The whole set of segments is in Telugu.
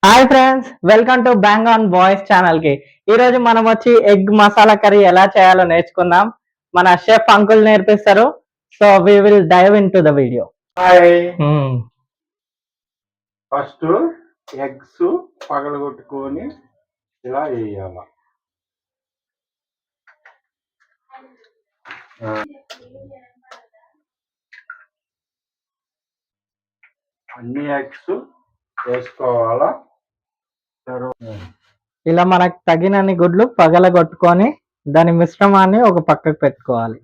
Hi friends, welcome to bang on boys channel కి. ఈ రోజు మనం వచ్చి ఎగ్ మసాలా కర్రీ ఎలా చేయాలో నేర్చుకుందాం. మన షెఫ్ అంకుల్ నేర్పిస్తారు. So we will dive into the video. Hi. First eggs పగలగొట్టుకొని ఇలా వేయాల. అన్ని ఎగ్స్ వేసుకోవాలా. ఇలా మనకు తగినన్ని గుడ్లు పగలగొట్టుకొని దాని మిశ్రమాన్ని ఒక పక్కకు పెట్టుకోవాలి.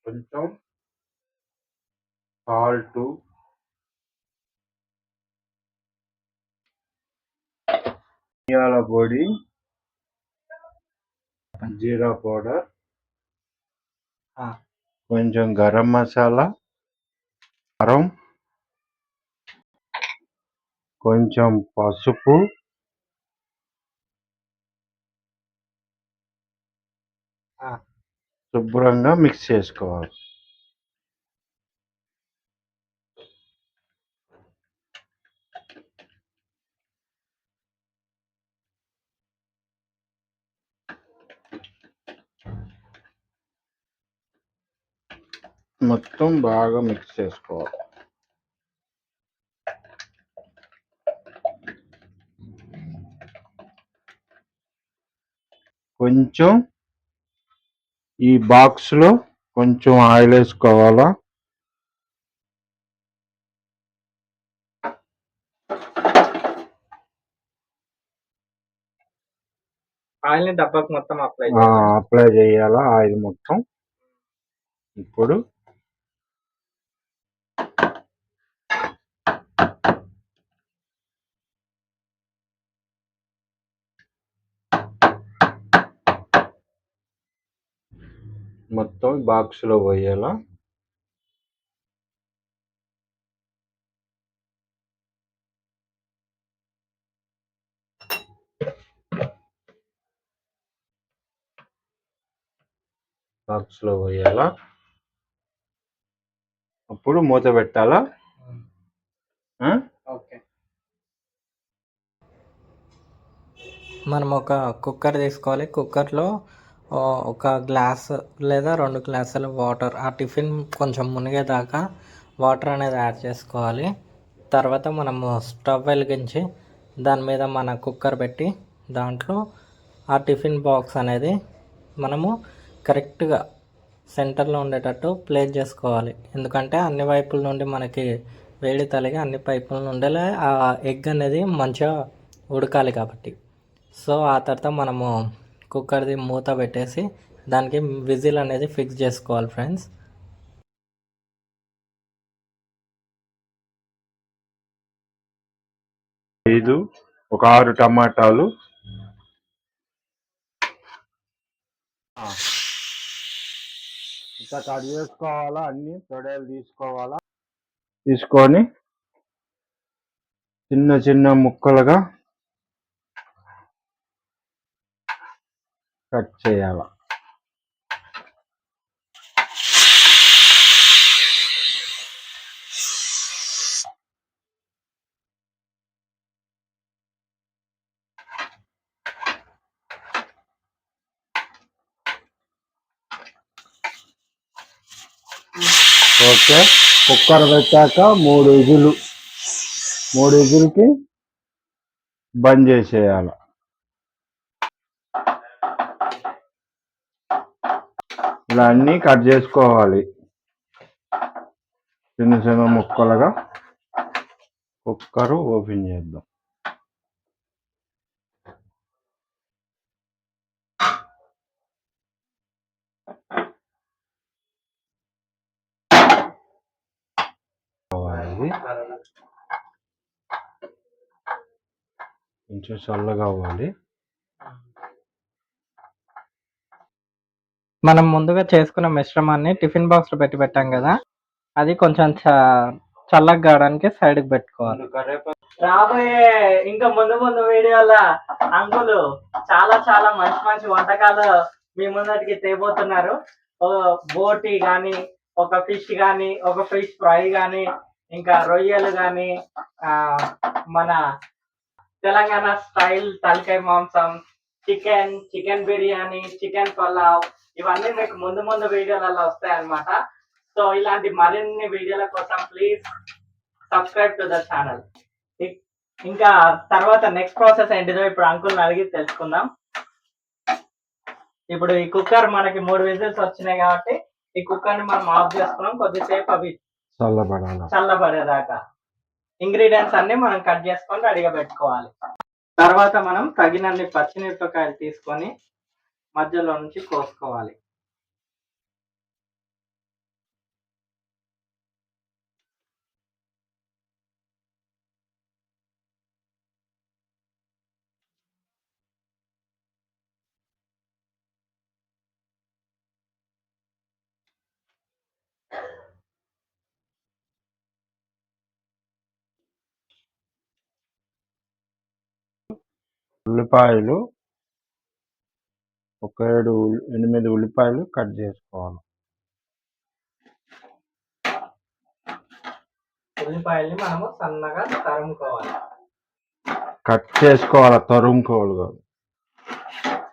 కొంచెం సాల్ట్, ధనియాల పొడి, జీరా పౌడర్, కొంచెం గరం మసాలా, కారం, కొంచెం పసుపు, శుభ్రంగా మిక్స్ చేసుకోవాలి. మొత్తం బాగా మిక్స్ చేసుకోవాలి. కొంచెం ఈ బాక్స్ లో కొంచెం ఆయిల్ వేసుకోవాలా. ఆయిల్ ని డబ్బాకు మొత్తం అప్లై చేయాలా ఆయిల్ మొత్తం. ఇప్పుడు మొత్తం బాక్స్ లో పోయాలా. బాక్స్ లో పోయాలా. అప్పుడు మూత పెట్టాలా. మనం ఒక కుక్కర్ తీసుకోవాలి. కుక్కర్లో ఒక గ్లాస్ లేదా 2 గ్లాసుల వాటర్, ఆ టిఫిన్ కొంచెం మునిగేదాకా వాటర్ అనేది యాడ్ చేసుకోవాలి. తర్వాత మనము స్టవ్ వెలిగించి దాని మీద మన కుక్కర్ పెట్టి దాంట్లో ఆ టిఫిన్ బాక్స్ అనేది మనము కరెక్ట్గా సెంటర్లో ఉండేటట్టు ప్లేస్ చేసుకోవాలి. ఎందుకంటే అన్ని వైపుల నుండి మనకి వేడి తలిగి అన్ని పైపుల నుండి ఆ ఎగ్ అనేది మంచిగా ఉడకాలి కాబట్టి. సో ఆ తర్వాత మనము కుక్కర్ది మూత పెట్టేసి దానికి విజిల్ అనేది ఫిక్స్ చేసుకోవాలి ఫ్రెండ్స్. ఒక 6 టమాటాలు, ఇంకా కట్ చేసుకోవాలా. అన్ని తొడలు తీసుకోవాలా. తీసుకొని చిన్న చిన్న ముక్కలుగా కట్ చేయాల. ఓకే, కుక్కర్ పెట్టాక 3 విజిల్కి బంద్ చేసేయాలి. ఇలా అన్నీ కట్ చేసుకోవాలి చిన్న చిన్న ముక్కలుగా. కుక్కర్ ఓపెన్ చేద్దాం. కొంచెం చల్లగా అవ్వాలి. మనం ముందుగా చేసుకున్న మిశ్రమాన్ని టిఫిన్ బాక్స్ లో పెట్టాం కదా, అది కొంచెం చల్లగా కావడానికి సైడ్కి పెట్టుకోవాలి. రాబోయే ఇంకా ముందు వీడియోలో అంకులు చాలా చాలా మంచి మంచి వంటకాలు మీ ముందటికి తేబోతున్నారు. బోటి కానీ, ఒక ఫిష్ కానీ, ఒక ఫిష్ ఫ్రై కానీ, ఇంకా రొయ్యలు కానీ, మన తెలంగాణ స్టైల్ తలకాయ మాంసం, చికెన్ బిర్యానీ, చికెన్ పలావ్ ఇవన్నీ మీకు ముందు ముందు వీడియోలలో వస్తాయన్నమాట. సో ఇలాంటి మరిన్ని వీడియోల కోసం please subscribe to the channel. ఇంకా తర్వాత నెక్స్ట్ ప్రాసెస్ ఏంటిదో ఇప్పుడు అంకుల్ని అడిగి తెలుసుకుందాం. ఇప్పుడు ఈ కుక్కర్ మనకి 3 విజిల్స్ వచ్చినాయి కాబట్టి ఈ కుక్కర్ ని మనం ఆఫ్ చేసుకున్నాం. కొద్దిసేపు అవి చల్లబడేదాకా ఇంగ్రీడియంట్స్ అన్ని మనం కట్ చేసుకొని రెడీగా పెట్టుకోవాలి. తర్వాత మనం తగినన్ని పచ్చిమిరపకాయలు తీసుకొని మధ్యలో నుంచి కోసుకోవాలి. ఉల్లిపాయలు ఒక 8 ఉల్లిపాయలు కట్ చేసుకోవాలి. ఉల్లిపాయల్ని మనము సన్నగా తరుముకోవాలి. కట్ చేసుకోవాలి, తరుముకోవాలి కాదు,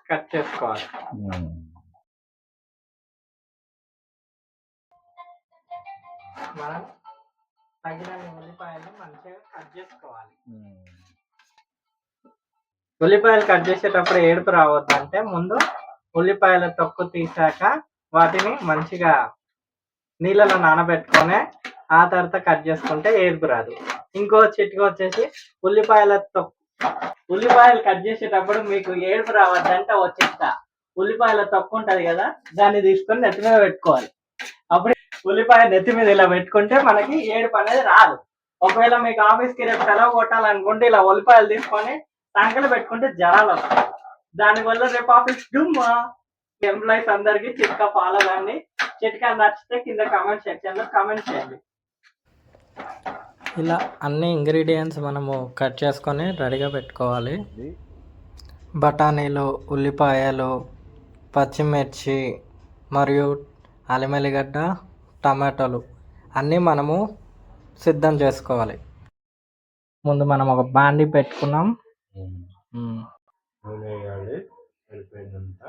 కట్ చేసుకోవాలి. మనం తగినన్ని ఉల్లిపాయలు మంచిగా కట్ చేసుకోవాలి. ఉల్లిపాయలు కట్ చేసేటప్పుడు ఏడుపు రావద్దంటే ముందు ఉల్లిపాయల తొక్కు తీసాక వాటిని మంచిగా నీళ్ళలో నానబెట్టుకొని ఆ తర్వాత కట్ చేసుకుంటే ఏడుపు రాదు. ఇంకో చిట్కా వచ్చేసి ఉల్లిపాయలు కట్ చేసేటప్పుడు మీకు ఏడుపు రావద్దంటే చిట్కా ఉల్లిపాయల తొక్కు ఉంటది కదా, దాన్ని తీసుకొని నెత్తి మీద పెట్టుకోవాలి. అప్పుడు ఉల్లిపాయ నెత్తి మీద ఇలా పెట్టుకుంటే మనకి ఏడుపు అనేది రాదు. ఒకవేళ మీకు ఆఫీస్కి రేపు సెలవు కొట్టాలనుకుంటే ఇలా ఉల్లిపాయలు తీసుకొని టంకలు పెట్టుకుంటే జరాలు వస్తాయి. దానివల్ల రేపు ఆఫీస్ డుమ్మా. ఎంప్లాయీస్ అందరికి చిట్కా ఫాలో కానీ. చిట్కా నచ్చితే కింద కామెంట్ సెక్షన్ లో కామెంట్ చేయండి. ఇలా అన్ని ఇంగ్రీడియంట్స్ మనము కట్ చేసుకొని రెడీగా పెట్టుకోవాలి. బఠానీలు, ఉల్లిపాయలు, పచ్చిమిర్చి మరియు అల్లం ఎల్లిగడ్డ, టమాటాలు అన్నీ మనము సిద్ధం చేసుకోవాలి. ముందు మనం ఒక బాండి పెట్టుకున్నాం. నూనె వేయాలి సరిపోయినంత.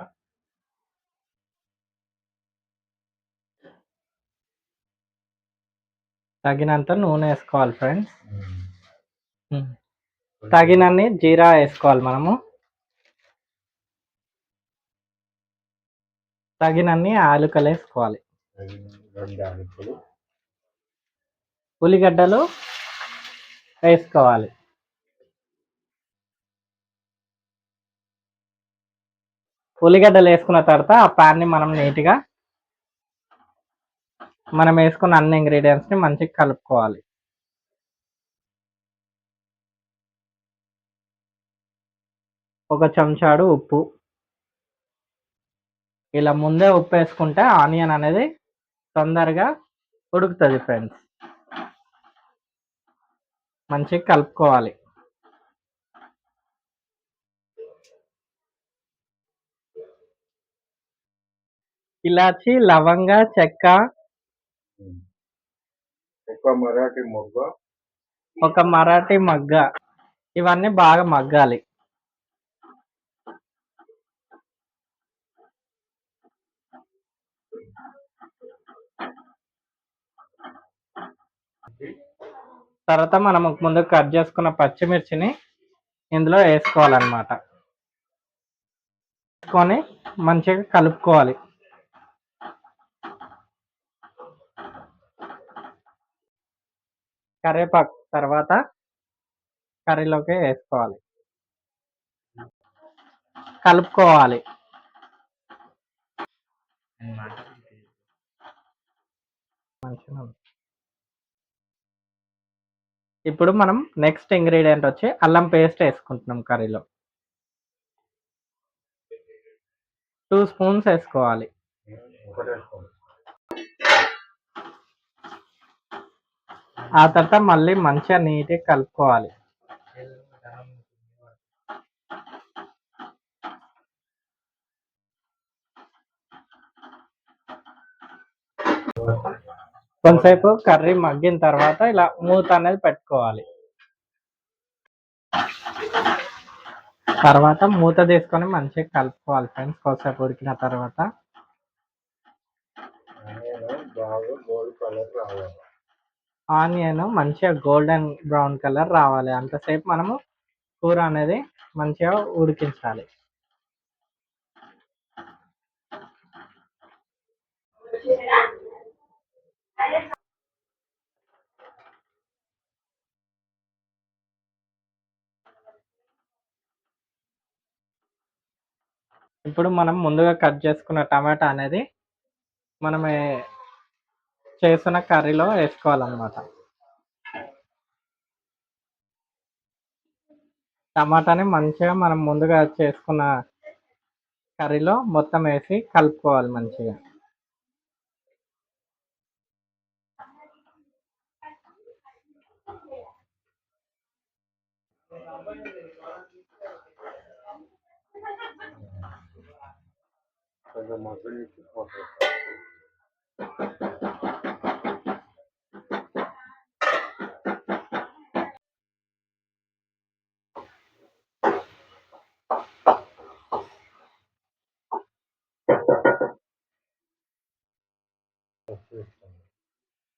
తగినంత నూనె వేసుకోవాలి ఫ్రెండ్స్. తగినన్ని జీరా వేసుకోవాలి మనము. తగినన్ని ఆలుకలు వేసుకోవాలి. 2 ఆలుకలు. ఉల్లిగడ్డలు వేసుకోవాలి. ఉల్లిగడ్డలు వేసుకున్న తర్వాత ఆ ప్యాన్ని మనం నీట్గా మనం వేసుకున్న అన్ని ఇంగ్రీడియంట్స్ని మంచిగా కలుపుకోవాలి. ఒక చెంచాడు ఉప్పు. ఇలా ముందే ఉప్పు వేసుకుంటే ఆనియన్ అనేది తొందరగా ఉడుకుతుంది ఫ్రెండ్స్. మంచిగా కలుపుకోవాలి. ఇలాచి, లవంగ, చెక్క, ఒక మరాఠీ మొగ్గ ఇవన్నీ బాగా మగ్గాలి. తర్వాత మనం ముందు కట్ చేసుకున్న పచ్చిమిర్చిని ఇందులో వేసుకోవాలన్నమాట. వేసుకొని మంచిగా కలుపుకోవాలి. కరివేపాకు తర్వాత కర్రీలోకి వేసుకోవాలి. కలుపుకోవాలి. ఇప్పుడు మనం నెక్స్ట్ ఇంగ్రీడియంట్ వచ్చి అల్లం పేస్ట్ వేసుకుంటున్నాం కర్రీలో. 2 స్పూన్స్ వేసుకోవాలి. ఆ తర్వాత మళ్ళీ మంచిగా నీట్గా కలుపుకోవాలి. కొంతసేపు కర్రీ మగ్గిన తర్వాత ఇలా మూత అనేది పెట్టుకోవాలి. తర్వాత మూత తీసుకొని మంచిగా కలుపుకోవాలి ఫ్రెండ్స్. కొద్దిసేపు ఉడికిన తర్వాత ఆనియన్ మంచిగా గోల్డెన్ బ్రౌన్ కలర్ రావాలి. అంతసేపు మనము కూర అనేది మంచిగా ఉడికించాలి. ఇప్పుడు మనం ముందుగా కట్ చేసుకున్న టమాటా అనేది మనం చేస్తున్న కర్రీలో వేసుకోవాలన్నమాట. టమాటాని మంచిగా మనం ముందుగా చేసుకున్న కర్రీలో మొత్తం వేసి కలుపుకోవాలి మంచిగా.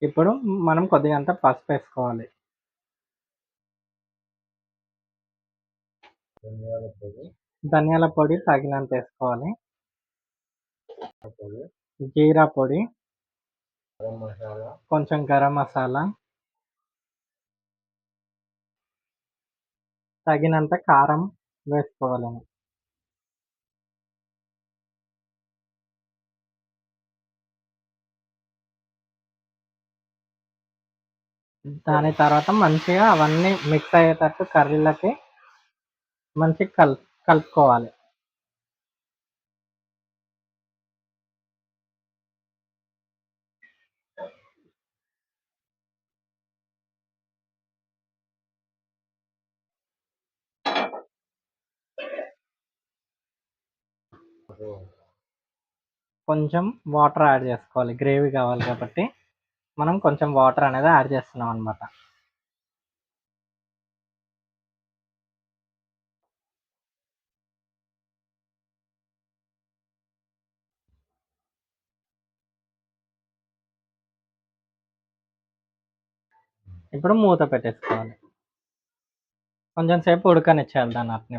ఇప్పుడు మనం కొద్దిగంత పసుపు వేసుకోవాలి. ధనియాల పొడి తగినంత వేసుకోవాలి. జీరా పొడి, కొంచెం గరం మసాలా, తగినంత కారం వేసుకోవాలని. దాని తర్వాత మంచిగా అవన్నీ మిక్స్ అయ్యేటట్టు కర్రీలకి మంచిగా కలుపుకోవాలి. కొంచెం వాటర్ యాడ్ చేసుకోవాలి. గ్రేవీ కావాలి కాబట్టి మనం కొంచెం వాటర్ అనేది యాడ్ చేస్తున్నాం అనమాట. ఇప్పుడు మూత పెట్టేసుకోవాలి. కొంచెం సేపు ఉడకనిచ్చేయాలి దాన్ని అట్నే.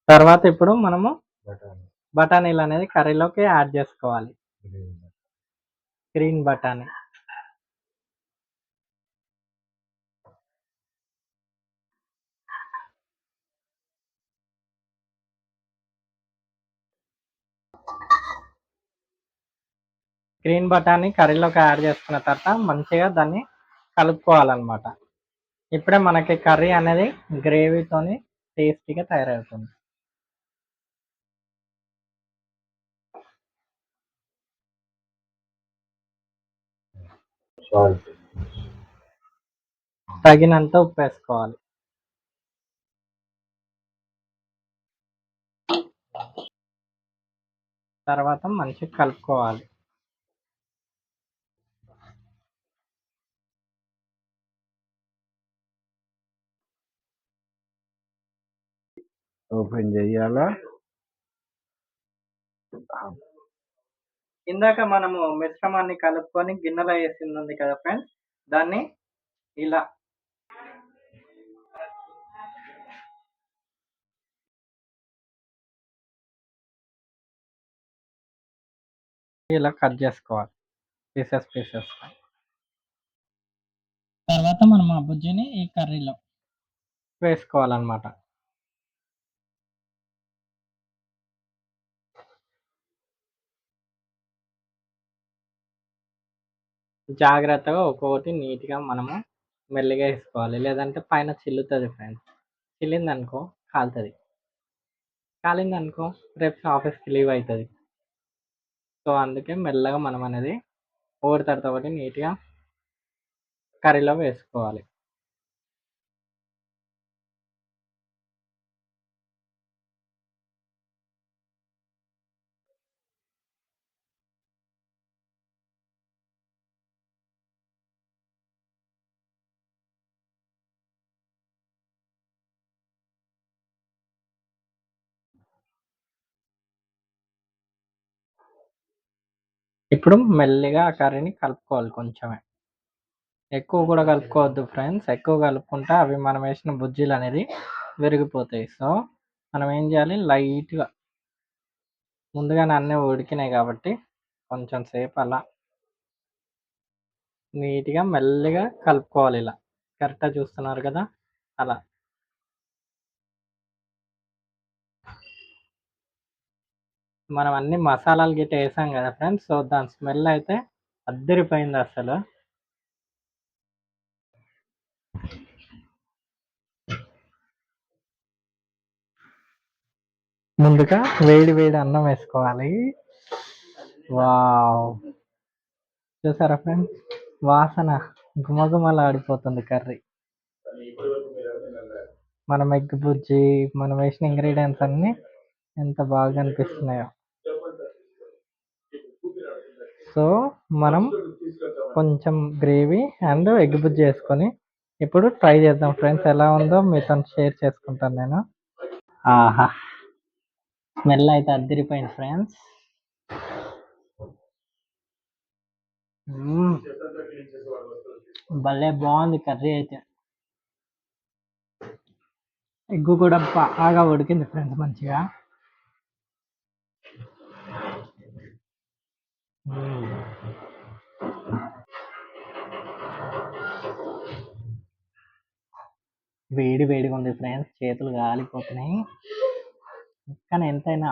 తర్వాత ఇప్పుడు మనము బఠానీలు అనేది కర్రీలోకి యాడ్ చేసుకోవాలి. గ్రీన్ బఠానీ. గ్రీన్ బఠానీ కర్రీలోకి యాడ్ చేసుకున్న తర్వాత మంచిగా దాన్ని కలుపుకోవాలన్నమాట. ఇప్పుడే మనకి కర్రీ అనేది గ్రేవీతోని టేస్టీగా తయారవుతుంది. తగినంత ఉప్పు వేసుకోవాలి. తర్వాత మంచిగా కలుపుకోవాలి. ఓపెన్ చేయాలా? ఇందాక మనము మిశ్రమాన్ని కలుపుకొని గిన్నెలో వేసింది ఉంది కదా ఫ్రెండ్స్, దాన్ని ఇలా కట్ చేసుకోవాలి పీసెస్. తర్వాత మనం ఆ బుజ్జిని ఈ కర్రీలో వేసుకోవాలన్నమాట. జాగ్రత్తగా ఒక్కొక్కటి నీట్గా మనము మెల్లిగా వేసుకోవాలి. లేదంటే పైన చిల్లుతుంది ఫ్రెండ్స్. చిల్లిందనుకో కాలుతుంది. కాలిందనుకో రేపు ఆఫీస్కి లీవ్ అవుతుంది. సో అందుకే మెల్లగా మనం అనేది ఒకటి తర్వాత ఒకటి నీట్గా కర్రీలో వేసుకోవాలి. ఇప్పుడు మెల్లిగా ఆ కర్రీని కలుపుకోవాలి కొంచెమే. ఎక్కువ కూడా కలుపుకోవద్దు ఫ్రెండ్స్. ఎక్కువ కలుపుకుంటే అవి మనం వేసిన బుజ్జీలు అనేది విరిగిపోతాయి. సో మనం ఏం చేయాలి, లైట్గా ముందుగానే అన్నీ ఉడికినాయి కాబట్టి కొంచెం సేపు అలా నీట్గా మెల్లిగా కలుపుకోవాలి. ఇలా కరెక్ట్గా చూస్తున్నారు కదా, అలా. మనం అన్ని మసాలాలు గిట్ట వేసాం కదా ఫ్రెండ్స్, సో దాని స్మెల్ అయితే అద్దరిపోయింది అసలు. ముందుగా వేడి వేడి అన్నం వేసుకోవాలి. వావ్, చూసారా ఫ్రెండ్స్, వాసన గుమగుమలాడిపోతుంది కర్రీ. మనం ఎగ్ బుజ్జి, మనం వేసిన ఇంగ్రీడియంట్స్ అన్నీ ఎంత బాగా అనిపిస్తున్నాయో. సో మనం కొంచెం గ్రేవీ అండ్ ఎగ్ బుజ్జి వేసుకొని ఇప్పుడు ట్రై చేద్దాం ఫ్రెండ్స్. ఎలా ఉందో మీతో షేర్ చేసుకుంటాను నేను. ఆహా, స్మెల్ అయితే అద్దరిపోయింది ఫ్రెండ్స్. భలే బాగుంది కర్రీ అయితే. ఎగ్గు కూడా బాగా ఉడికింది ఫ్రెండ్స్, మంచిగా. వేడి వేడిగా ఉంది ఫ్రెండ్స్, చేతులు కాలిపోతున్నాయి. కానీ ఎంతైనా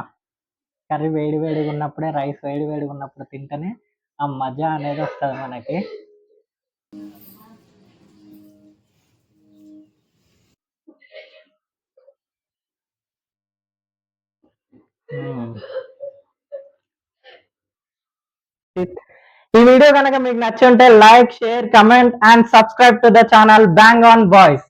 కర్రీ వేడి వేడిగా ఉన్నప్పుడే, రైస్ వేడి వేడిగా ఉన్నప్పుడు తింటేనే ఆ మజా అనేది వస్తుంది మనకి. ఈ వీడియో కనుక మీకు నచ్చి ఉంటే like, share, comment and subscribe to the channel bang on boys.